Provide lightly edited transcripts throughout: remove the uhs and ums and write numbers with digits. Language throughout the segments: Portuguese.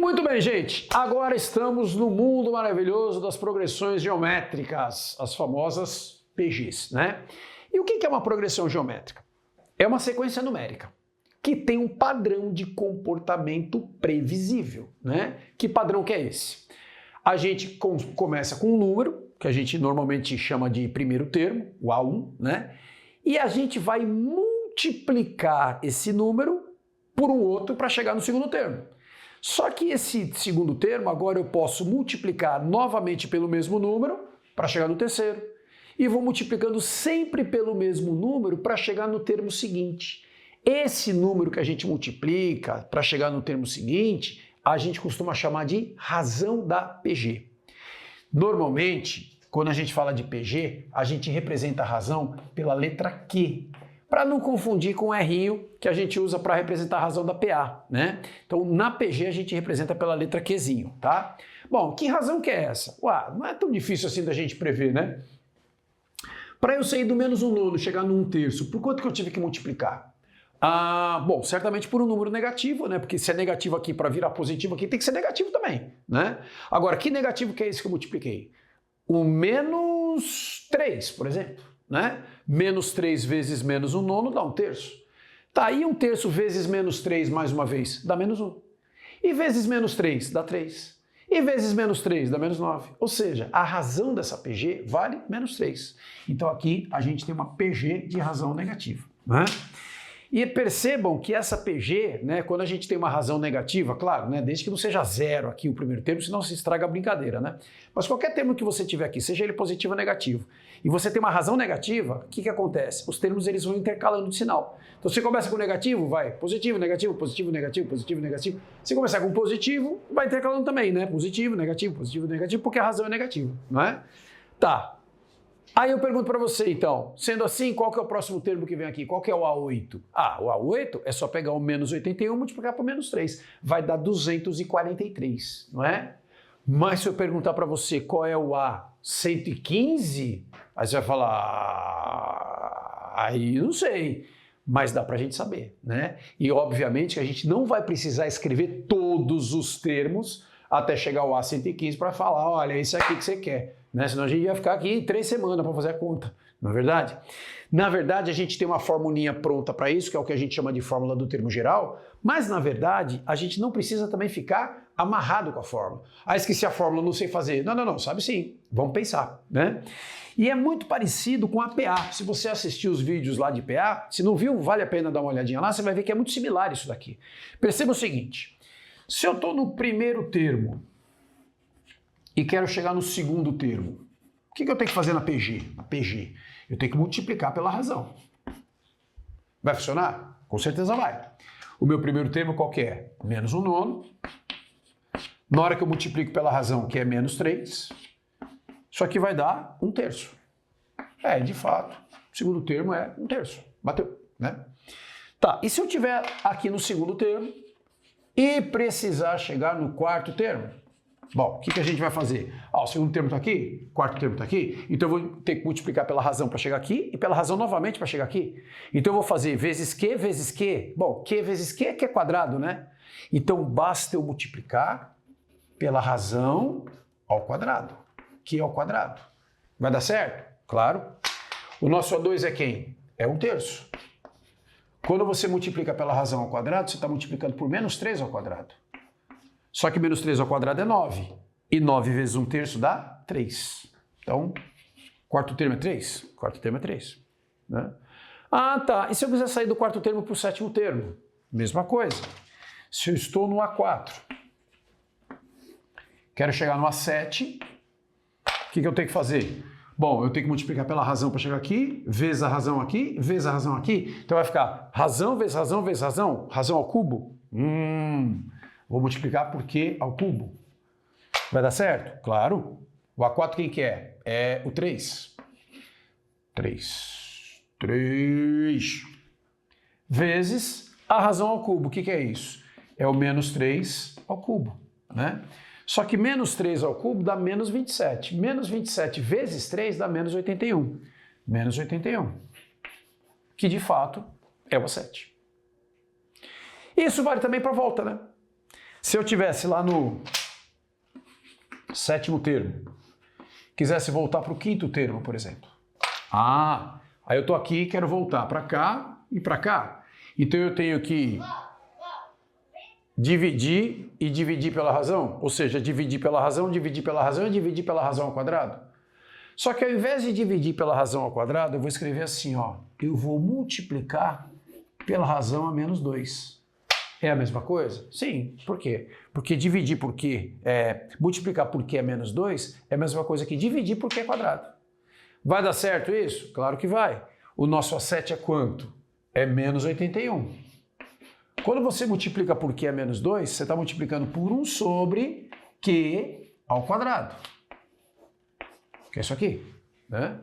Muito bem, gente. Agora estamos no mundo maravilhoso das progressões geométricas, as famosas PGs, né? E o que é uma progressão geométrica? É uma sequência numérica que tem um padrão de comportamento previsível, né? Que padrão que é esse? A gente começa com um número, que a gente normalmente chama de primeiro termo, o A1, né? E a gente vai multiplicar esse número por um outro para chegar no segundo termo. Só que esse segundo termo, agora eu posso multiplicar novamente pelo mesmo número para chegar no terceiro. E vou multiplicando sempre pelo mesmo número para chegar no termo seguinte. Esse número que a gente multiplica para chegar no termo seguinte, a gente costuma chamar de razão da PG. Normalmente, quando a gente fala de PG, a gente representa a razão pela letra Q, para não confundir com o R que a gente usa para representar a razão da PA, né? Então, na PG a gente representa pela letra Qzinho, tá? Bom, que razão que é essa? Ué, não é tão difícil assim da gente prever, né? Para eu sair do menos um nono, chegar no 1/3, por quanto que eu tive que multiplicar? Bom, certamente por um número negativo, né? Porque se é negativo aqui para virar positivo aqui, tem que ser negativo também, né? Agora, que negativo que é esse que eu multipliquei? O menos 3, por exemplo, né? Menos 3 vezes menos um nono dá 1/3. Tá, aí 1/3 vezes menos 3 mais uma vez dá menos 1. E vezes menos 3 dá 3. E vezes menos 3 dá menos 9. Ou seja, a razão dessa PG vale menos 3. Então aqui a gente tem uma PG de razão negativa, né? E percebam que essa PG, né, quando a gente tem uma razão negativa, claro, né, desde que não seja zero aqui o primeiro termo, senão se estraga a brincadeira, né? Mas qualquer termo que você tiver aqui, seja ele positivo ou negativo, e você tem uma razão negativa, o que acontece? Os termos eles vão intercalando de sinal. Então você começa com negativo, vai positivo, negativo, positivo, negativo, positivo, negativo. Se começar com positivo, vai intercalando também, né? Positivo, negativo, porque a razão é negativa, não é? Tá. Aí eu pergunto para você, então, sendo assim, qual que é o próximo termo que vem aqui? Qual que é o A8? O A8 é só pegar o menos 81 e multiplicar por menos 3. Vai dar 243, não é? Mas se eu perguntar para você qual é o A115, aí você vai falar, aí não sei. Mas dá para a gente saber, né? E obviamente que a gente não vai precisar escrever todos os termos até chegar ao A115 para falar, olha, esse aqui que você quer. Né? Senão a gente ia ficar aqui 3 semanas para fazer a conta, não é verdade? Na verdade, a gente tem uma formulinha pronta para isso, que é o que a gente chama de fórmula do termo geral, mas na verdade, a gente não precisa também ficar amarrado com a fórmula. Esqueci a fórmula, não sei fazer. Não, sabe sim, vamos pensar, né? E é muito parecido com a PA. Se você assistiu os vídeos lá de PA, se não viu, vale a pena dar uma olhadinha lá, você vai ver que é muito similar isso daqui. Perceba o seguinte, se eu estou no primeiro termo e quero chegar no segundo termo, o que eu tenho que fazer na PG? Na PG, eu tenho que multiplicar pela razão. Vai funcionar? Com certeza vai. O meu primeiro termo qual que é? Menos um nono. Na hora que eu multiplico pela razão, que é menos 3, isso aqui vai dar 1/3. De fato, o segundo termo é 1/3. Bateu, né? Tá, e se eu tiver aqui no segundo termo e precisar chegar no quarto termo? Bom, o que a gente vai fazer? O segundo termo está aqui, o quarto termo está aqui, então eu vou ter que multiplicar pela razão para chegar aqui e pela razão novamente para chegar aqui. Então eu vou fazer vezes Q vezes Q. Bom, Q vezes Q é Q quadrado, né? Então basta eu multiplicar pela razão ao quadrado. Q ao quadrado. Vai dar certo? Claro. O nosso A2 é quem? É 1/3. Quando você multiplica pela razão ao quadrado, você está multiplicando por menos 3 ao quadrado. Só que menos 3 ao quadrado é 9. E 9 vezes 1/3 dá 3. Então, quarto termo é 3? Quarto termo é 3. Né? Tá. E se eu quiser sair do quarto termo para o sétimo termo? Mesma coisa. Se eu estou no A4, quero chegar no A7, o que eu tenho que fazer? Bom, eu tenho que multiplicar pela razão para chegar aqui, vezes a razão aqui, vezes a razão aqui. Então vai ficar razão vezes razão vezes razão, razão ao cubo. Vou multiplicar por Q ao cubo. Vai dar certo? Claro. O A4 quem que é? É o 3. 3. Vezes a razão ao cubo. O que é isso? É o menos 3 ao cubo, né? Só que menos 3 ao cubo dá menos 27. Menos 27 vezes 3 dá menos 81. Menos 81. Que de fato é o A7. Isso vale também para a volta, né? Se eu tivesse lá no sétimo termo, quisesse voltar para o quinto termo, por exemplo. Aí eu estou aqui e quero voltar para cá e para cá. Então eu tenho que dividir e dividir pela razão. Ou seja, dividir pela razão, dividir pela razão e dividir pela razão ao quadrado. Só que ao invés de dividir pela razão ao quadrado, eu vou escrever assim, ó. Eu vou multiplicar pela razão a menos 2. É a mesma coisa? Sim. Por quê? Porque dividir por q, multiplicar por q é menos 2 é a mesma coisa que dividir por q quadrado. Vai dar certo isso? Claro que vai. O nosso A7 é quanto? É menos 81. Quando você multiplica por q é menos 2, você está multiplicando por 1 sobre q ao quadrado. Que é isso aqui, né?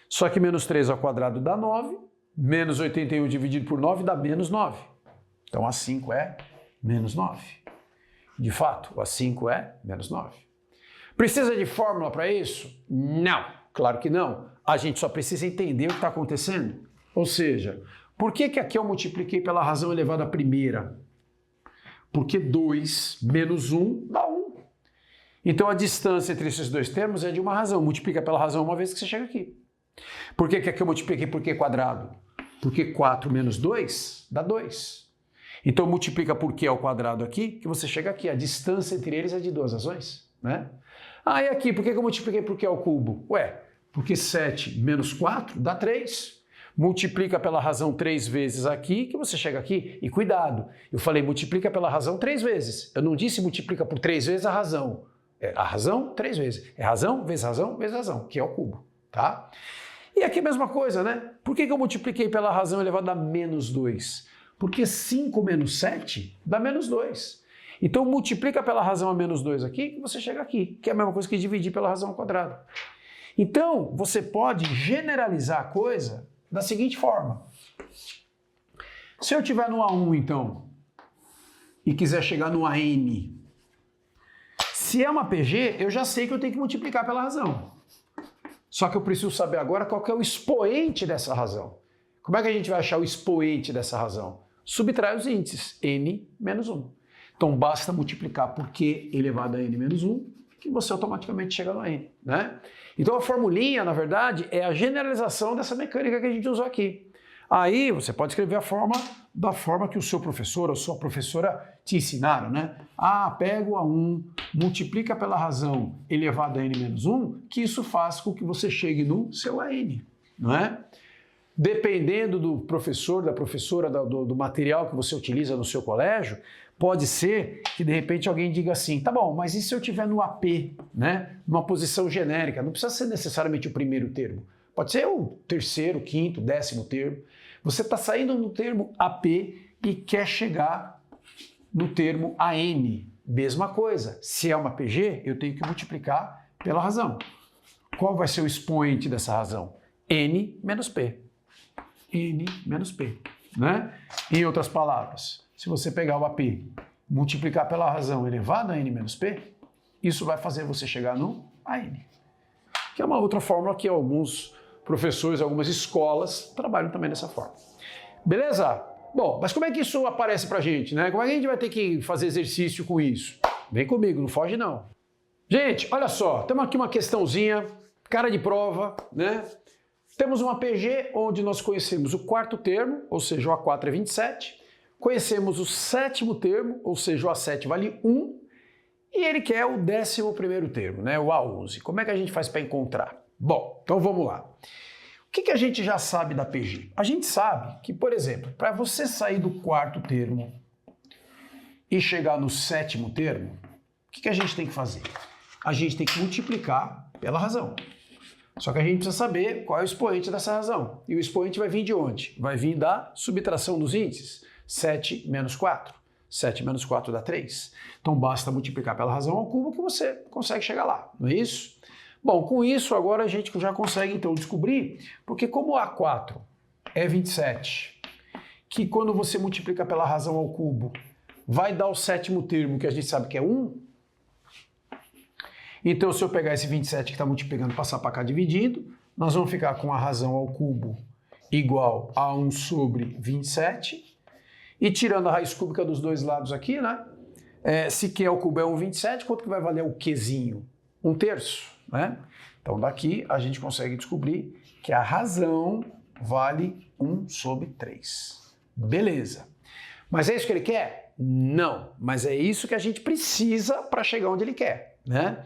Só que menos 3 ao quadrado dá 9, menos 81 dividido por 9 dá menos 9. Então A5 é menos 9. De fato, o A5 é menos 9. Precisa de fórmula para isso? Não, claro que não. A gente só precisa entender o que está acontecendo. Ou seja, por que aqui eu multipliquei pela razão elevada à primeira? Porque 2 menos 1 dá 1. Então a distância entre esses dois termos é de uma razão. Multiplica pela razão uma vez que você chega aqui. Por que aqui eu multipliquei por q quadrado? Porque 4 menos 2 dá 2. Então multiplica por q ao quadrado aqui, que você chega aqui. A distância entre eles é de 2 razões, né? E aqui, por que eu multipliquei por q ao cubo? Ué, porque 7 menos 4 dá 3. Multiplica pela razão 3 vezes aqui, que você chega aqui. E cuidado, eu falei multiplica pela razão 3 vezes. Eu não disse multiplica por 3 vezes a razão. É a razão 3 vezes. É razão vezes razão vezes razão, que é o cubo, tá? E aqui a mesma coisa, né? Por que eu multipliquei pela razão elevada a menos 2? Porque 5 menos 7 dá menos 2. Então multiplica pela razão a menos 2 aqui, que você chega aqui, que é a mesma coisa que dividir pela razão ao quadrado. Então, você pode generalizar a coisa da seguinte forma. Se eu estiver no A1, então, e quiser chegar no AN, se é uma PG, eu já sei que eu tenho que multiplicar pela razão. Só que eu preciso saber agora qual que é o expoente dessa razão. Como é que a gente vai achar o expoente dessa razão? Subtrai os índices, n menos 1. Então basta multiplicar por q elevado a n menos 1, que você automaticamente chega no n, né? Então a formulinha, na verdade, é a generalização dessa mecânica que a gente usou aqui. Aí você pode escrever a forma da forma que o seu professor ou sua professora te ensinaram, né? Pega o A1, multiplica pela razão elevada a n menos 1, que isso faz com que você chegue no seu AN, não é? Dependendo do professor, da professora, do material que você utiliza no seu colégio, pode ser que de repente alguém diga assim, tá bom, mas e se eu estiver no AP, né? Numa posição genérica? Não precisa ser necessariamente o primeiro termo. Pode ser o terceiro, quinto, 10º termo. Você está saindo no termo AP e quer chegar no termo AN. Mesma coisa. Se é uma PG, eu tenho que multiplicar pela razão. Qual vai ser o expoente dessa razão? N menos P. N menos P. Né? Em outras palavras, se você pegar o AP, multiplicar pela razão elevado a N menos P, isso vai fazer você chegar no AN. Que é uma outra fórmula que alguns professores, algumas escolas trabalham também dessa forma. Beleza? Bom, mas como é que isso aparece pra gente, né? Como é que a gente vai ter que fazer exercício com isso? Vem comigo, não foge não. Gente, olha só, temos aqui uma questãozinha, cara de prova, né? Temos uma PG onde nós conhecemos o quarto termo, ou seja, o A4 é 27, conhecemos o sétimo termo, ou seja, o A7 vale 1, e ele quer o 11º termo, né? O A11. Como é que a gente faz para encontrar? Bom, então vamos lá. O que a gente já sabe da PG? A gente sabe que, por exemplo, para você sair do quarto termo e chegar no sétimo termo, o que a gente tem que fazer? A gente tem que multiplicar pela razão. Só que a gente precisa saber qual é o expoente dessa razão. E o expoente vai vir de onde? Vai vir da subtração dos índices. 7 menos 4. 7 menos 4 dá 3. Então basta multiplicar pela razão ao cubo que você consegue chegar lá, não é isso? Bom, com isso agora a gente já consegue então descobrir, porque como o A4 é 27, que quando você multiplica pela razão ao cubo, vai dar o sétimo termo, que a gente sabe que é 1. Então se eu pegar esse 27 que está multiplicando e passar para cá dividido, nós vamos ficar com a razão ao cubo igual a 1 sobre 27, e tirando a raiz cúbica dos dois lados aqui, né? Se Q ao cubo é 1,27, quanto que vai valer o Qzinho? 1/3, né? Então daqui a gente consegue descobrir que a razão vale 1/3. Beleza. Mas é isso que ele quer? Não, mas é isso que a gente precisa para chegar onde ele quer, né?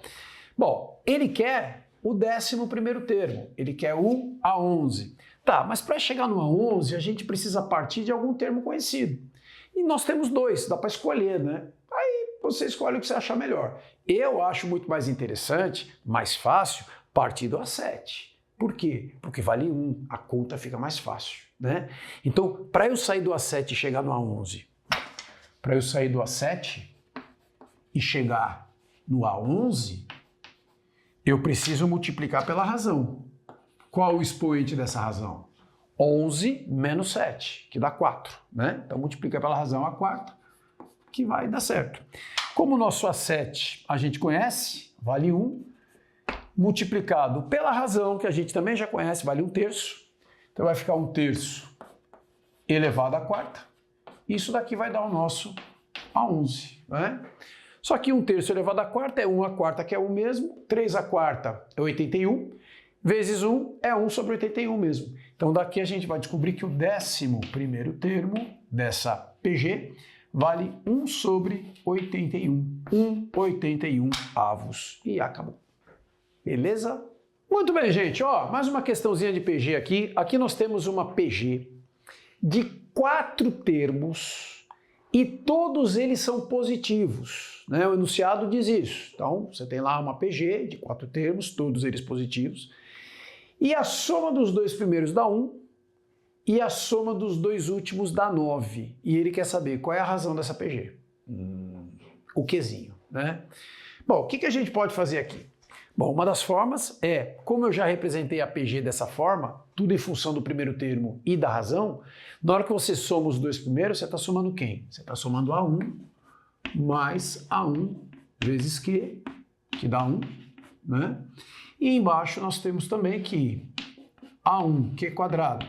Bom, ele quer o 11º termo, ele quer o A11. Tá, mas para chegar no A11 a gente precisa partir de algum termo conhecido. E nós temos 2, dá para escolher, né? Aí você escolhe o que você achar melhor. Eu acho muito mais interessante, mais fácil, partir do A7. Por quê? Porque vale 1, a conta fica mais fácil, né? Então, para eu sair do A7 e chegar no A11, para eu sair do A7 e chegar no A11, eu preciso multiplicar pela razão. Qual o expoente dessa razão? 11 menos 7, que dá 4, né? Então multiplica pela razão a quarta, que vai dar certo. Como o nosso A7 a gente conhece, vale 1, multiplicado pela razão, que a gente também já conhece, vale 1/3. Então vai ficar 1/3 elevado à quarta. Isso daqui vai dar o nosso A11, né? Só que 1/3 elevado à quarta é 1/4, que é 1 mesmo. 3/4 é 81. Vezes 1 é 1/81 mesmo. Então daqui a gente vai descobrir que o 11º termo dessa PG vale 1/81. 1/81 avos. E acabou. Beleza? Muito bem, gente. Ó, mais uma questãozinha de PG aqui. Aqui nós temos uma PG de 4 termos e todos eles são positivos, né? O enunciado diz isso. Então, você tem lá uma PG de 4 termos, todos eles positivos, e a soma dos 2 primeiros dá 1 e a soma dos 2 últimos dá 9. E ele quer saber qual é a razão dessa PG. O Qzinho, né? Bom, o que a gente pode fazer aqui? Bom, uma das formas é, como eu já representei a PG dessa forma, tudo em função do primeiro termo e da razão, na hora que você soma os 2 primeiros, você está somando quem? Você está somando A1 mais A1 vezes Q, que dá 1, né? E embaixo nós temos também que A1, Q quadrado,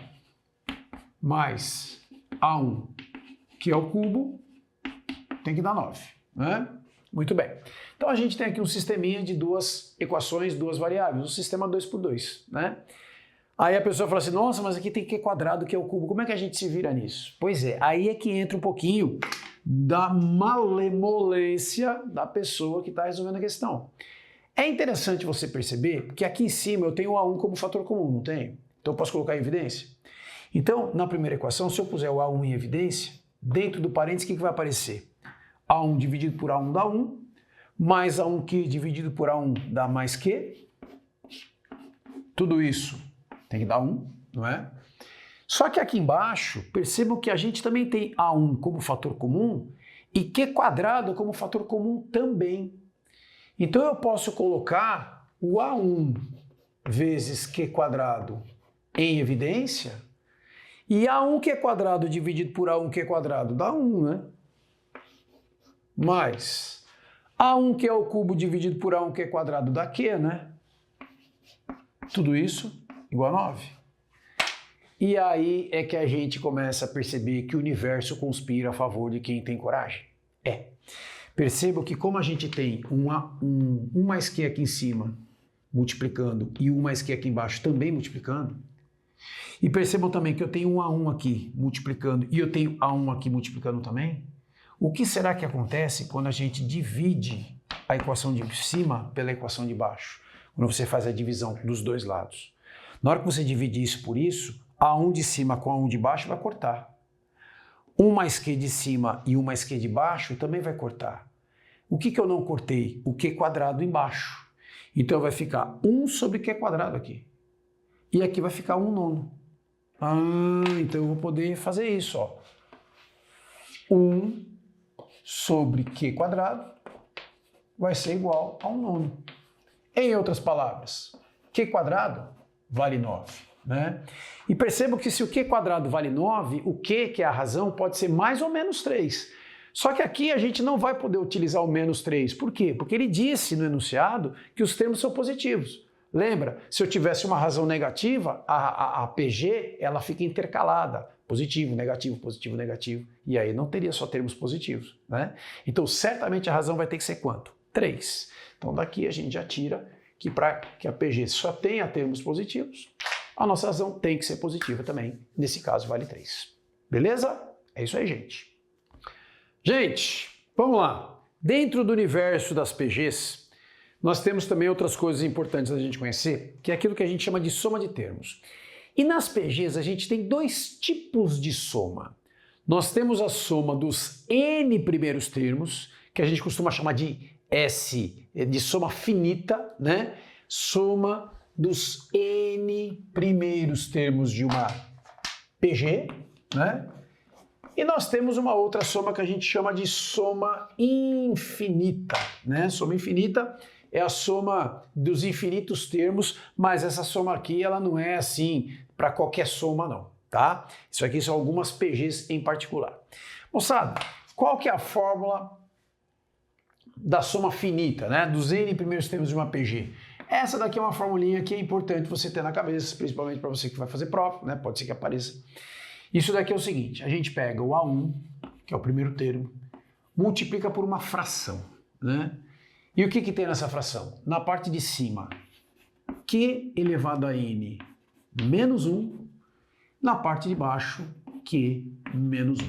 mais A1, Q ao cubo, tem que dar 9, né? Muito bem. Então a gente tem aqui um sisteminha de 2 equações, 2 variáveis, um sistema 2×2, né? Aí a pessoa fala assim, nossa, mas aqui tem Q quadrado, Q ao cubo, como é que a gente se vira nisso? Pois é, aí é que entra um pouquinho da malemolência da pessoa que está resolvendo a questão. É interessante você perceber que aqui em cima eu tenho o A1 como fator comum, não tenho? Então eu posso colocar em evidência? Então, na primeira equação, se eu puser o A1 em evidência, dentro do parênteses, o que vai aparecer? A1 dividido por A1 dá 1, mais A1Q dividido por A1 dá mais Q. Tudo isso tem que dar 1, não é? Só que aqui embaixo, percebam que a gente também tem A1 como fator comum e Q quadrado como fator comum também. Então eu posso colocar o A1 vezes Q quadrado em evidência e A1Q quadrado dividido por A1Q quadrado dá 1, né? Mais A1Q ao cubo dividido por A1Q quadrado dá Q, né? Tudo isso igual a 9. E aí é que a gente começa a perceber que o universo conspira a favor de quem tem coragem. Perceba que como a gente tem um mais Q aqui em cima multiplicando e um mais Q aqui embaixo também multiplicando, e percebam também que eu tenho um A1 aqui multiplicando e eu tenho A1 aqui multiplicando também, o que será que acontece quando a gente divide a equação de cima pela equação de baixo? Quando você faz a divisão dos dois lados. Na hora que você divide isso por isso, A1 de cima com A1 de baixo vai cortar. 1 mais Q de cima e 1 mais Q de baixo também vai cortar. O que eu não cortei? O Q quadrado embaixo. Então vai ficar 1 sobre Q quadrado aqui. E aqui vai ficar 1/9. Então eu vou poder fazer isso, ó. 1 sobre Q quadrado vai ser igual a 1/9. Em outras palavras, Q quadrado vale 9. Né? E percebam que se o Q quadrado vale 9, o Q, que é a razão, pode ser mais ou menos 3. Só que aqui a gente não vai poder utilizar o menos 3. Por quê? Porque ele disse no enunciado que os termos são positivos. Lembra? Se eu tivesse uma razão negativa, a PG ela fica intercalada. Positivo, negativo, e aí não teria só termos positivos, né? Então, certamente a razão vai ter que ser quanto? 3. Então, daqui a gente já tira que para que a PG só tenha termos positivos, a nossa razão tem que ser positiva também. Nesse caso, vale 3. Beleza? É isso aí, gente. Gente, vamos lá. Dentro do universo das PGs, nós temos também outras coisas importantes da gente conhecer, que é aquilo que a gente chama de soma de termos. E nas PGs a gente tem 2 tipos de soma. Nós temos a soma dos n primeiros termos, que a gente costuma chamar de S, de soma finita, né? Soma dos n primeiros termos de uma PG, né? E nós temos uma outra soma que a gente chama de soma infinita, né? Soma infinita é a soma dos infinitos termos, mas essa soma aqui ela não é assim para qualquer soma não, tá? Isso aqui são algumas PGs em particular. Moçada, qual que é a fórmula da soma finita, né? Dos n primeiros termos de uma PG? Essa daqui é uma formulinha que é importante você ter na cabeça, principalmente para você que vai fazer prova, né? Pode ser que apareça. Isso daqui é o seguinte, a gente pega o A1, que é o primeiro termo, multiplica por uma fração, né? E o que tem nessa fração? Na parte de cima, Q elevado a N menos 1, na parte de baixo, Q menos 1.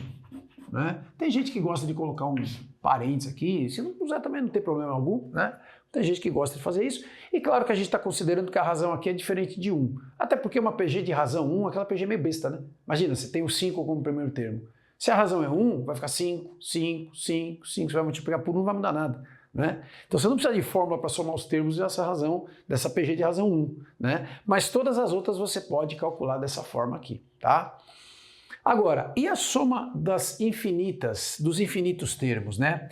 Né? Tem gente que gosta de colocar uns parênteses aqui, se não puser também não tem problema algum, né? Tem gente que gosta de fazer isso, e claro que a gente está considerando que a razão aqui é diferente de 1, até porque uma PG de razão 1, aquela PG meio besta, né? Imagina, você tem o 5 como primeiro termo, se a razão é 1, vai ficar 5, 5, 5, 5, você vai multiplicar por 1, não vai mudar nada. Né? Então você não precisa de fórmula para somar os termos dessa razão, dessa PG de razão 1, né? Mas todas as outras você pode calcular dessa forma aqui, tá? Agora, e a soma das infinitas, dos infinitos termos, né?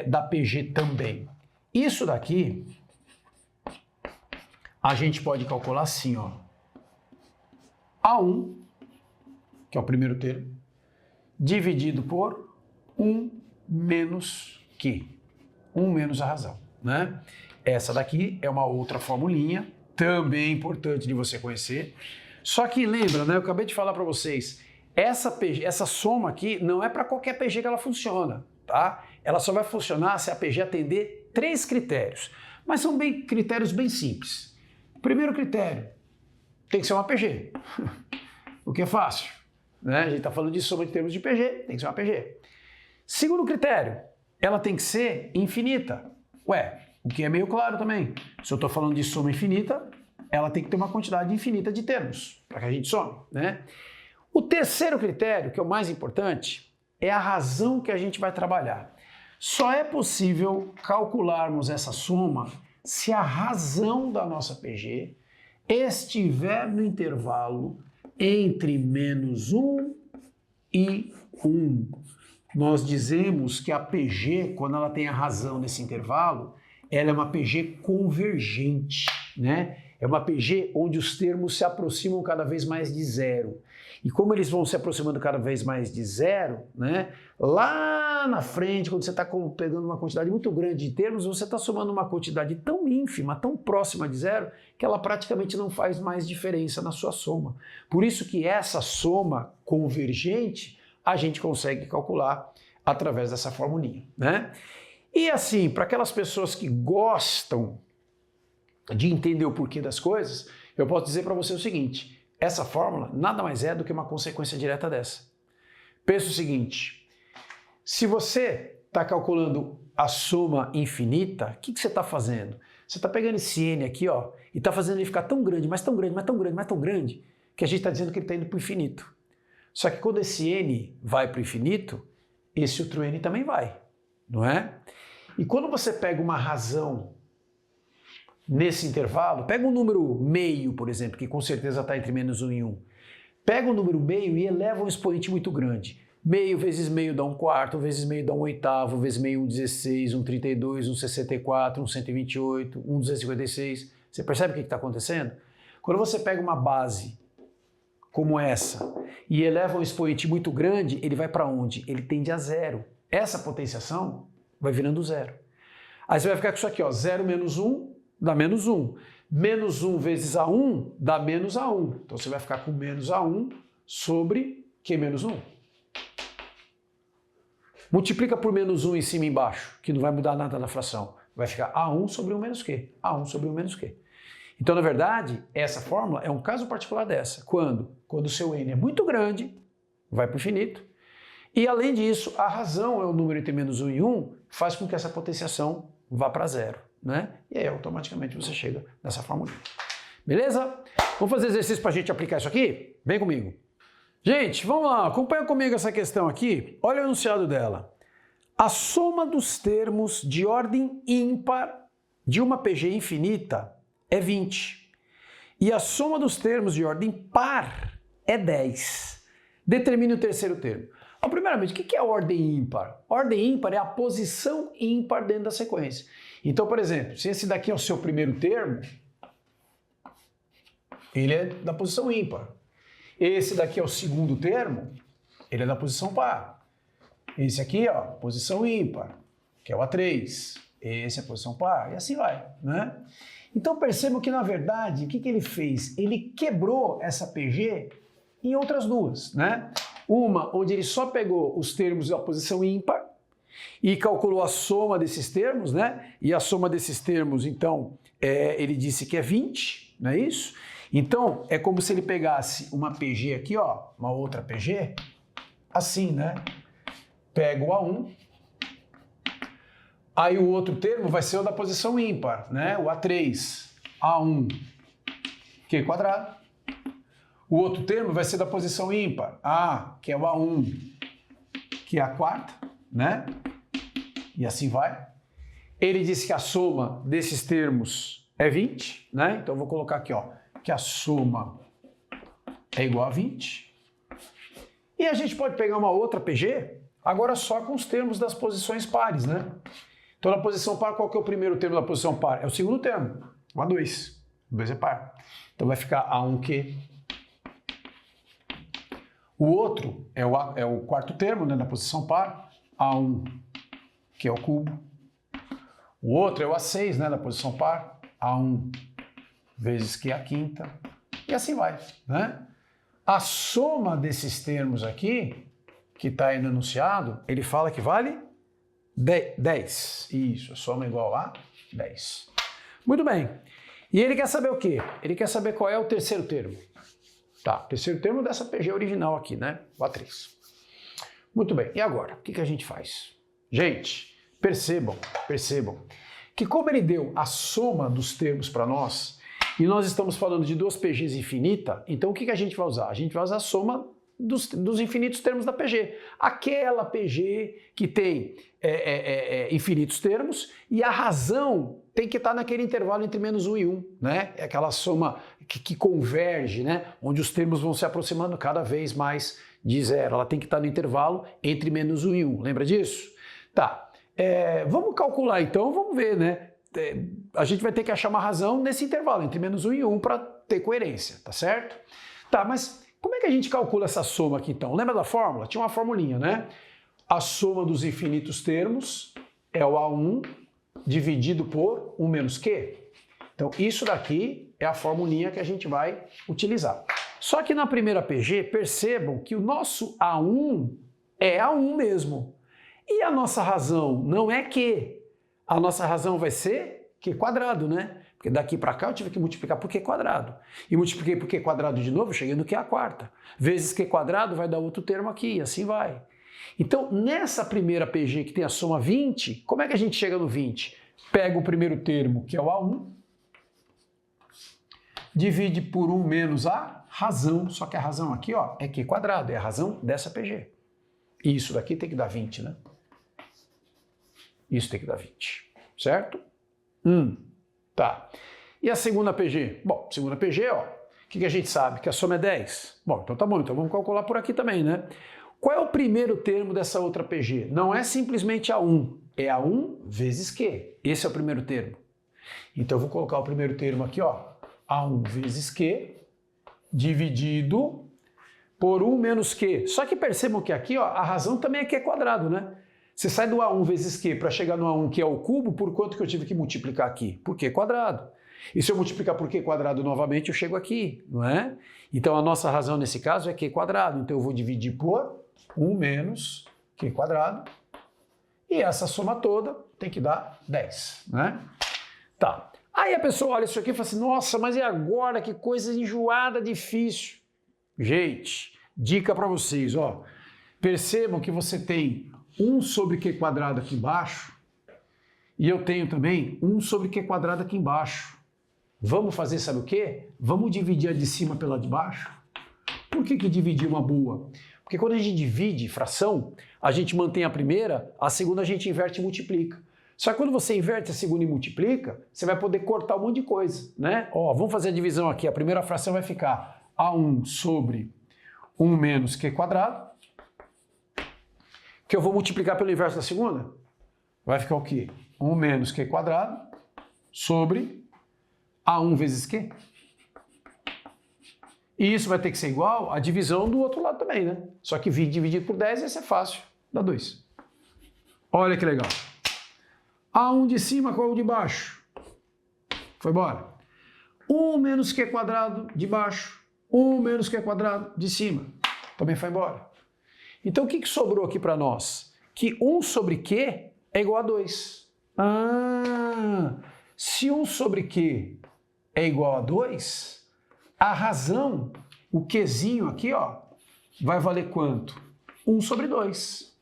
Da PG também. Isso daqui a gente pode calcular assim, ó. A1, que é o primeiro termo, dividido por 1 menos Q. 1 menos a razão, né? Essa daqui é uma outra formulinha, também importante de você conhecer. Só que lembra, né? Eu acabei de falar para vocês, essa soma aqui não é para qualquer PG que ela funciona, tá? Ela só vai funcionar se a PG atender 3 critérios, mas são critérios bem simples. Primeiro critério, tem que ser uma PG, o que é fácil, né? A gente está falando de soma de termos de PG, tem que ser uma PG. Segundo critério, ela tem que ser infinita. Ué, o que é meio claro também. Se eu estou falando de soma infinita, ela tem que ter uma quantidade infinita de termos para que a gente some, né? O terceiro critério, que é o mais importante, é a razão que a gente vai trabalhar. Só é possível calcularmos essa soma se a razão da nossa PG estiver no intervalo entre menos 1 e 1. Nós dizemos que a PG, quando ela tem a razão nesse intervalo, ela é uma PG convergente, né? É uma PG onde os termos se aproximam cada vez mais de zero. E como eles vão se aproximando cada vez mais de zero, né? Lá na frente, quando você está pegando uma quantidade muito grande de termos, você está somando uma quantidade tão ínfima, tão próxima de zero, que ela praticamente não faz mais diferença na sua soma. Por isso que essa soma convergente a gente consegue calcular através dessa formulinha, né? E assim, para aquelas pessoas que gostam de entender o porquê das coisas, eu posso dizer para você o seguinte, essa fórmula nada mais é do que uma consequência direta dessa. Pensa o seguinte, se você está calculando a soma infinita, o que você está fazendo? Você está pegando esse n aqui, ó, e está fazendo ele ficar tão grande, mas tão grande, mas tão grande, mas tão grande, que a gente está dizendo que ele está indo para o infinito. Só que quando esse n vai para o infinito, esse outro n também vai, não é? E quando você pega uma razão nesse intervalo, pega um número meio, por exemplo, que com certeza está entre menos 1 e 1. Pega um número meio e eleva um expoente muito grande. Meio vezes meio dá 1/4, vezes meio dá 1/8, vezes meio 1/16, 1/32, 1/64, 1/128, 1/256. Você percebe o que está acontecendo? Quando você pega uma base como essa e eleva um expoente muito grande, ele vai para onde? Ele tende a zero. Essa potenciação vai virando zero. Aí você vai ficar com isso aqui, ó, 0 menos 1 dá menos 1. Menos 1 vezes A1 dá menos A1. Então você vai ficar com menos A1 sobre Q menos 1. Multiplica por menos 1 em cima e embaixo, que não vai mudar nada na fração. Vai ficar A1 sobre 1 menos Q. A1 sobre 1 menos Q. Então, na verdade, essa fórmula é um caso particular dessa. Quando o seu n é muito grande, vai para o infinito. E, além disso, a razão é o número entre menos 1 e 1, faz com que essa potenciação vá para zero, né? E aí, automaticamente, você chega nessa fórmula. Beleza? Vamos fazer exercício para a gente aplicar isso aqui? Vem comigo. Gente, vamos lá, acompanha comigo essa questão aqui. Olha o enunciado dela. A soma dos termos de ordem ímpar de uma PG infinita é 20. E a soma dos termos de ordem par é 10. Determine o terceiro termo. Então, primeiramente, o que é a ordem ímpar? Ordem ímpar é a posição ímpar dentro da sequência. Então, por exemplo, se esse daqui é o seu primeiro termo, ele é da posição ímpar. Esse daqui é o segundo termo, ele é da posição par. Esse aqui, ó, posição ímpar, que é o A3. Esse é a posição par, e assim vai, né? Então percebam que, na verdade, o que ele fez? Ele quebrou essa PG em outras duas, né? Uma onde ele só pegou os termos da posição ímpar e calculou a soma desses termos, né? E a soma desses termos, então, ele disse que é 20, não é isso? Então, é como se ele pegasse uma PG aqui, ó, uma outra PG, assim, né? Pega o A1, aí o outro termo vai ser o da posição ímpar, né? O A3, A1, Q quadrado. O outro termo vai ser da posição ímpar, A, que é o A1, que é a quarta, né? E assim vai. Ele disse que a soma desses termos é 20, né? Então eu vou colocar aqui, ó, que a soma é igual a 20. E a gente pode pegar uma outra PG, agora só com os termos das posições pares, né? Então na posição par, qual que é o primeiro termo da posição par? É o segundo termo, o A2. O 2 é par. Então vai ficar A1Q. O outro é o quarto termo, né, da posição par, A1, que é o cubo. O outro é o A6, né, da posição par, A1 vezes Q a quinta, e assim vai, né? A soma desses termos aqui, que está aí no enunciado, ele fala que vale 10. Isso, a soma é igual a 10. Muito bem. E ele quer saber o quê? Ele quer saber qual é o terceiro termo. Tá, terceiro termo dessa PG original aqui, né? O A3. Muito bem, e agora? O que a gente faz? Gente, percebam que como ele deu a soma dos termos para nós, e nós estamos falando de duas PGs infinitas, então o que a gente vai usar? A gente vai usar a soma dos infinitos termos da PG. Aquela PG que tem infinitos termos e a razão tem que estar naquele intervalo entre menos 1 e 1, né? É aquela soma que converge, né? Onde os termos vão se aproximando cada vez mais de zero. Ela tem que estar no intervalo entre menos 1 e 1. Lembra disso? Tá. Vamos calcular então, vamos ver, né? A gente vai ter que achar uma razão nesse intervalo entre menos 1 e 1 para ter coerência, tá certo? Tá, mas como é que a gente calcula essa soma aqui então? Lembra da fórmula? Tinha uma formulinha, né? A soma dos infinitos termos é o A1 dividido por 1 menos Q. Então isso daqui é a formulinha que a gente vai utilizar. Só que na primeira PG, percebam que o nosso A1 é A1 mesmo. E a nossa razão não é Q. A nossa razão vai ser Q quadrado, né? Porque daqui para cá eu tive que multiplicar por Q quadrado. E multipliquei por Q quadrado de novo, cheguei no Q a quarta. Vezes Q quadrado vai dar outro termo aqui, e assim vai. Então, nessa primeira PG que tem a soma 20, como é que a gente chega no 20? Pega o primeiro termo, que é o A1, divide por 1 menos a razão, só que a razão aqui, ó, é Q quadrado, é a razão dessa PG. E isso daqui tem que dar 20, né? Isso tem que dar 20, certo? Tá. E a segunda PG? Bom, segunda PG, ó, o que a gente sabe? Que a soma é 10. Bom, então tá bom, então vamos calcular por aqui também, né? Qual é o primeiro termo dessa outra PG? Não é simplesmente A1, é A1 vezes Q. Esse é o primeiro termo. Então eu vou colocar o primeiro termo aqui, ó, A1 vezes Q, dividido por 1 menos Q. Só que percebam que aqui, ó, a razão também é Q quadrado, né? Você sai do A1 vezes Q para chegar no A1, que é o cubo, por quanto que eu tive que multiplicar aqui? Por Q quadrado. E se eu multiplicar por Q quadrado novamente, eu chego aqui, não é? Então a nossa razão nesse caso é Q quadrado. Então eu vou dividir por 1 menos Q quadrado. E essa soma toda tem que dar 10, né? Tá. Aí a pessoa olha isso aqui e fala assim, nossa, mas e agora? Que coisa enjoada, difícil. Gente, dica para vocês, ó. Percebam que você tem 1 sobre Q quadrado aqui embaixo e eu tenho também 1 sobre Q quadrado aqui embaixo. Vamos fazer, sabe o quê? Vamos dividir a de cima pela de baixo? Por que dividir uma boa? Porque quando a gente divide fração, a gente mantém a primeira, a segunda a gente inverte e multiplica. Só que quando você inverte a segunda e multiplica, você vai poder cortar um monte de coisa, né? Ó, vamos fazer a divisão aqui. A primeira fração vai ficar A1 sobre 1 menos Q quadrado, que eu vou multiplicar pelo inverso da segunda. Vai ficar o quê? 1 menos Q quadrado sobre A1 vezes Q. E isso vai ter que ser igual à divisão do outro lado também, né? Só que dividido por 10 ia ser fácil, dá 2. Olha que legal. A1 de cima com a 1 de baixo. Foi embora. 1 menos Q quadrado de baixo. 1 menos Q quadrado de cima. Também foi embora. Então o que sobrou aqui para nós? Que 1 sobre Q é igual a 2. Se 1 sobre Q é igual a 2, a razão, o Qzinho aqui, ó, vai valer quanto? 1 sobre 2.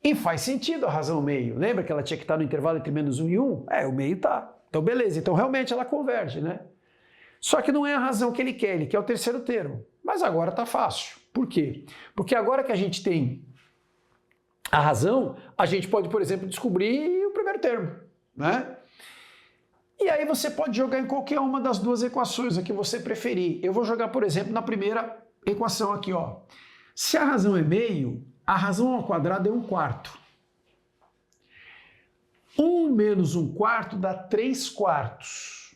E faz sentido a razão meio. Lembra que ela tinha que estar no intervalo entre menos 1 e 1? É, o meio tá. Então beleza, então realmente ela converge, né? Só que não é a razão que ele quer o terceiro termo. Mas agora tá fácil. Por quê? Porque agora que a gente tem a razão, a gente pode, por exemplo, descobrir o primeiro termo, né? E aí você pode jogar em qualquer uma das duas equações, a que você preferir. Eu vou jogar, por exemplo, na primeira equação aqui, ó. Se a razão é meio, a razão ao quadrado é 1/4. 1 menos 1/4 dá 3/4.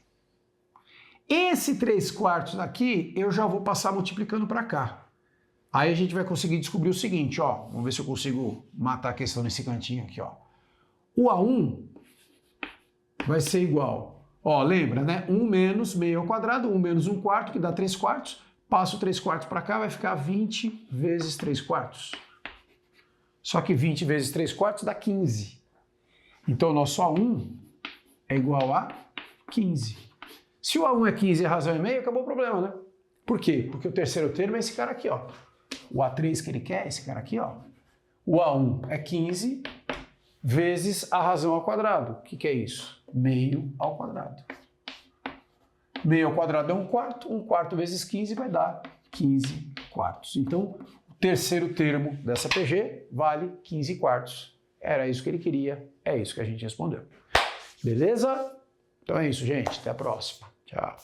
Esse 3/4 daqui, eu já vou passar multiplicando para cá. Aí a gente vai conseguir descobrir o seguinte, ó. Vamos ver se eu consigo matar a questão nesse cantinho aqui, ó. O A1 vai ser igual, ó, lembra, né? 1 menos meio ao quadrado, 1 menos 1/4, que dá 3/4. Passo 3/4 para cá, vai ficar 20 vezes 3/4. Só que 20 vezes 3/4 dá 15. Então o nosso A1 é igual a 15. Se o A1 é 15 e a razão é meio, acabou o problema, né? Por quê? Porque o terceiro termo é esse cara aqui, ó. O A3 que ele quer é esse cara aqui, ó. O A1 é 15 vezes a razão ao quadrado. O que é isso? Meio ao quadrado. Meio ao quadrado é 1/4. 1/4 vezes 15 vai dar 15 quartos. Então, o terceiro termo dessa PG vale 15 quartos. Era isso que ele queria, é isso que a gente respondeu. Beleza? Então é isso, gente. Até a próxima. Tchau.